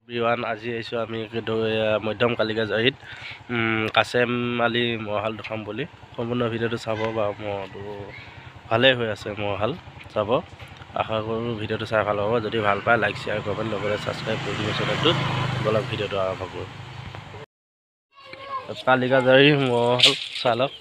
বিৱান আজি আহিছোঁ আমি মধ্যম কালিকাজাৰীত কাছেম আলী মহাল দেখাম বুলি সম্পূৰ্ণ ভিডিঅ'টো চাব বা মহটো ভালেই হৈ আছে মহাল চাব আশা কৰোঁ ভিডিঅ'টো চাই ভাল হ'ব যদি ভাল পায় লাইক শ্বেয়াৰ কমেণ্ট লগতে ছাবস্ক্ৰাইব কৰি দিব চেনেলটোত বলক ভিডিঅ'টো আৰম্ভ কৰোঁ কালিকাজাৰী মহাল চালক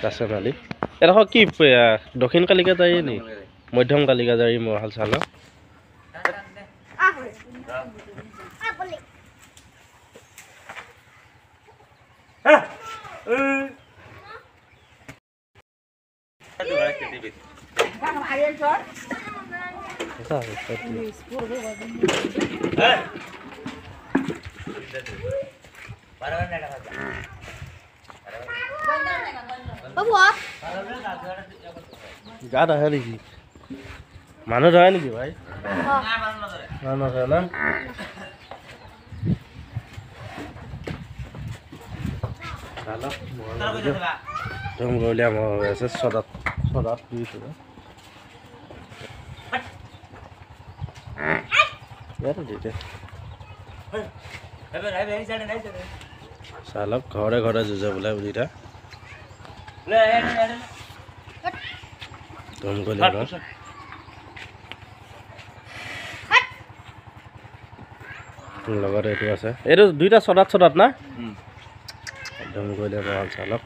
কাছেম আলী এডোখৰ কি দক্ষিণ কালিকাজাৰী নি মধ্যম কালিকাজাৰী মহাল চালক গাত আহে নেকি মানুহ ধৰে নেকি ভাই নধৰে না ধুম গলীয়া মহ হৈ আছে চদাত দিছোঁ চালক ঘৰে ঘৰে যুঁজে বোলে বুলিটা ধুমগলীয়া লগত এইটো আছে এইটো দুইটা চদাত না ধুমগলীয়া মহাল চালক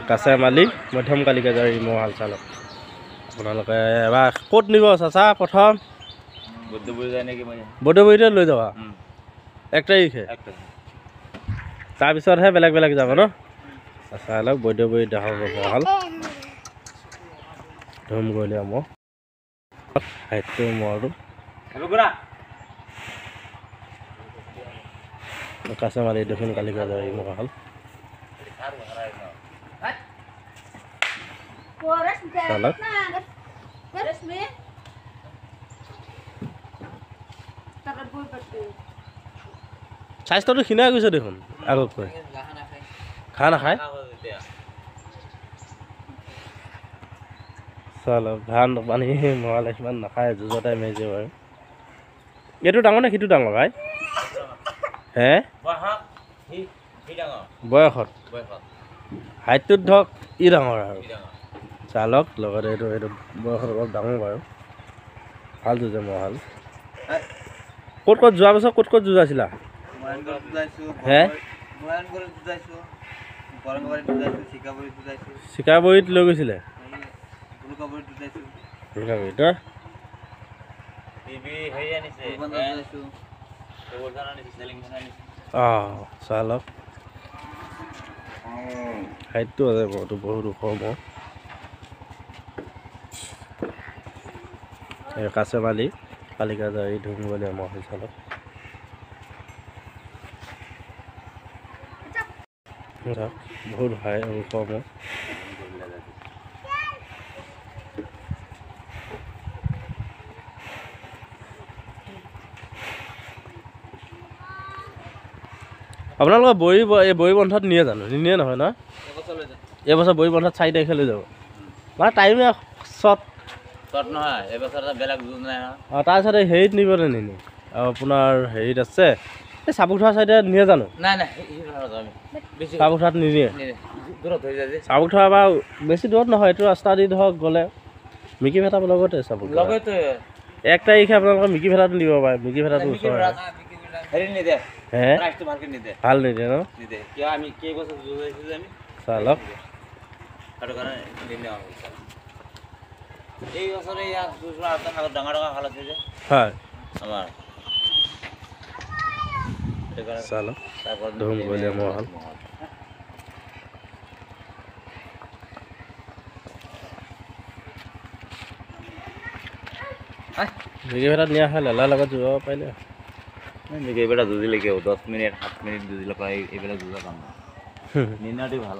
কাছেম আলী মধ্যম কালিকাজাৰী মহাল চালক আপোনালোকে এবাৰ ক'ত নিব চাচা প্ৰথম বৌদ্ধবৰীতে লৈ যাবা 1 তাৰিখে তাৰপিছতহে বেলেগ যাব ন চাই লওক বৌদ্ধবৰীত দেখাব মহাল ধুমগলীয়া মহ সাহিত্য মহটো কাছেম আলী দক্ষিণ কালিকাজাৰী মহাল চালক স্বাস্থ্যটো ক্ষীণাই গৈছে দেখোন আগতকৈ খা নাখায় চালক ধান পানী মহালে সিমান নাখায় যুঁজতে মেজে বাৰু এইটো ডাঙৰ নে সিটো ডাঙৰ ভাই হে বয়সত হাইটটোত ধৰক ই ডাঙৰ আৰু চালক লগতে এইটো বয়সত অলপ ডাঙৰ বাৰু ভাল যুঁজে মহাল ক'ত যোৱা বছৰ ক'ত যুঁজাইছিলা হে চিকাবৰীত লৈ গৈছিলে চালক হাইটটো আছে বহুত ওখ মহ কাছেম আলী কালিকাজাৰী ধুমগলীয়া মহাল চালক বহুত হাই ওখ মহ আপোনালোকৰ বৰি বন্ধত নিয়ে জানো নিয়ে নহয় ন এইবছৰ বৰি বন্ধত 4 তাৰিখে লৈ যাব মানে টাইমে শ্বৰ্ট নহয় এইবছৰ বেলেগ যুঁজ নাই অঁ তাৰপিছতে হেৰিত নিবলৈ নিনি আৰু আপোনাৰ হেৰিত আছে এই চাবুকঠোৱা চাইডে নিয়ে জানো নাই চাবুকঠোৱাত নিনিয়ে চাবুকঠোৱা বা বেছি দূৰত নহয় এইটো ৰাস্তা দি ধৰক গ'লে মিকি ভেটা লগতে চাবুক 1 তাৰিখে আপোনালোকৰ মিকি ভেটাটো দিব পাৰে মিকি ভেটাটো ওচৰ ভাল নিদিয়ে ন চালক হয় চালক ধুমগলীয়া মহাল মিকি ভেটাত নিয়া হয় লেলাৰ লগত যোৱাব পাৰিলে এইবেলা যুঁজিলে কি 10 মিনিট 7 মিনিট যুঁজিলে এইবেলা যুঁজা কাম নিনাটি ভাল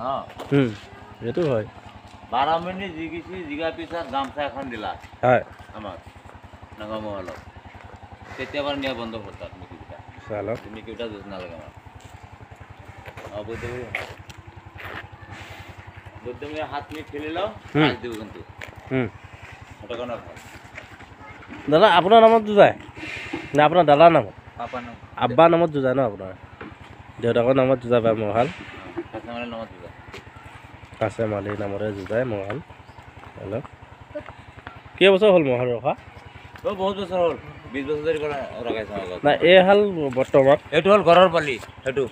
এইটো হয় 12 মিনিট জিগা পিছত গামছা এখন দিলা হয় আমাৰ নগা মহলত তেতিয়া বাৰ নিয়া বন্ধ হ'ল তাত মিকি চালক তুমি কেইটা যুঁজ নালাগে আমাৰ বৈদ্যমী হাত নি ঠেলি লওঁ দিব কিন্তু সেইটো কাৰণে ভাল দাদা আপোনাৰ নামত যুঁজায় নে আপোনাৰ দাদাৰ নামত পাপা নাম আব্বাৰ নামত যুঁজায় ন আপোনাৰ দেউতাকৰ নামত যুঁজায় বা মহাল নামত দিব আছে মালিৰ নামতে যুঁজায় মহাল হেল্ল' কেইবছৰ হ'ল মহাল ৰখা বহুত বছৰ হ'ল 20 বছৰ ধৰি ৰখাইছে নাই এই হাল বৰ্তমান এইটো হ'ল ঘৰৰ পালি সেইটো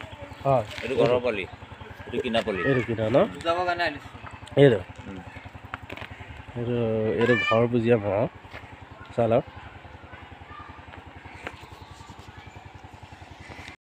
হয় এইটো ঘৰৰ পালি এইটো কিনা পালি এইটো কিনা ন যাব কাৰণে আহিছোঁ এইটো এইটো ঘৰ বুজিয়া মহ চালক